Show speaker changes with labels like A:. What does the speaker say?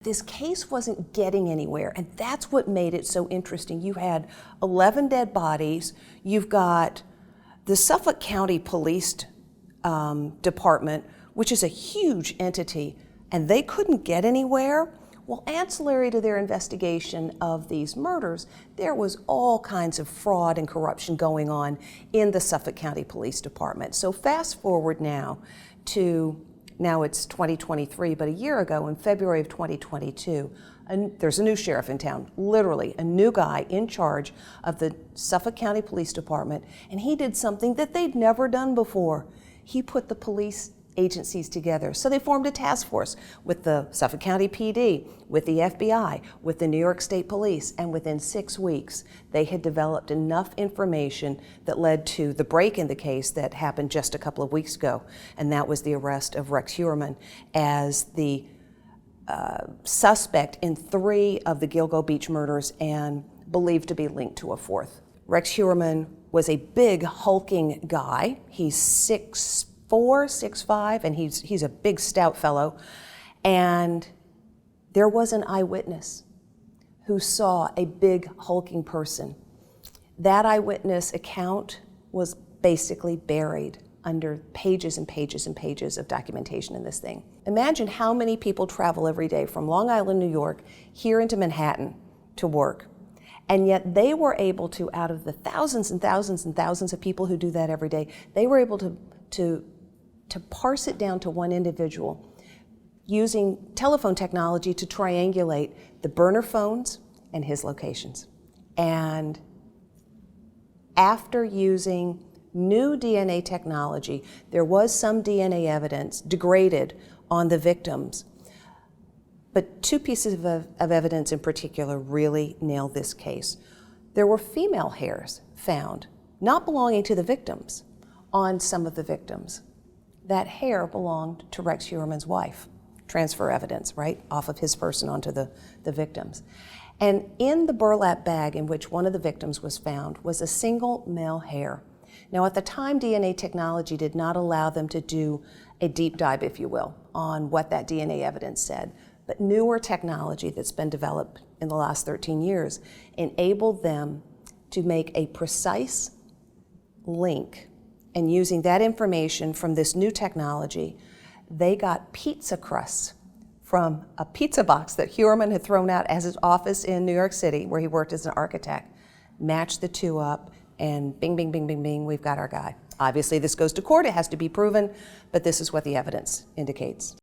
A: This case wasn't getting anywhere, and that's what made it so interesting. You had 11 dead bodies. You've got the Suffolk County Police Department, which is a huge entity, and they couldn't get anywhere. Well, ancillary to their investigation of these murders, there was all kinds of fraud and corruption going on in the Suffolk County Police Department. So fast forward now to, now it's 2023, but a year ago in February of 2022, there's a new sheriff in town, literally a new guy in charge of the Suffolk County Police Department, and he did something that they'd never done before. He put the police agencies together. So they formed a task force with the Suffolk County PD, with the FBI, with the New York State Police, and within 6 weeks, they had developed enough information that led to the break in the case that happened just a couple of weeks ago, and that was the arrest of Rex Heuermann as the suspect in 3 of the Gilgo Beach murders and believed to be linked to a 4th. Rex Heuermann was a big, hulking guy. He's 6'4", 6'5", and he's a big, stout fellow. And there was an eyewitness who saw a big, hulking person. That eyewitness account was basically buried under pages and pages and pages of documentation in this thing. Imagine how many people travel every day from Long Island, New York, here into Manhattan to work. And yet they were able to, out of the thousands and thousands and thousands of people who do that every day, they were able to parse it down to one individual using telephone technology to triangulate the burner phones and his locations. And after using new DNA technology, there was some DNA evidence degraded on the victims. But 2 pieces of evidence in particular really nailed this case. There were female hairs found, not belonging to the victims, on some of the victims. That hair belonged to Rex Heuermann's wife. Transfer evidence, right, off of his person onto the victims. And in the burlap bag in which one of the victims was found was a single male hair. Now, at the time, DNA technology did not allow them to do a deep dive, if you will, on what that DNA evidence said. But newer technology that's been developed in the last 13 years enabled them to make a precise link. And using that information from this new technology, they got pizza crusts from a pizza box that Heuermann had thrown out as his office in New York City, where he worked as an architect. Matched the 2 up, and bing, bing, bing, bing, bing, we've got our guy. Obviously, this goes to court, it has to be proven, but this is what the evidence indicates.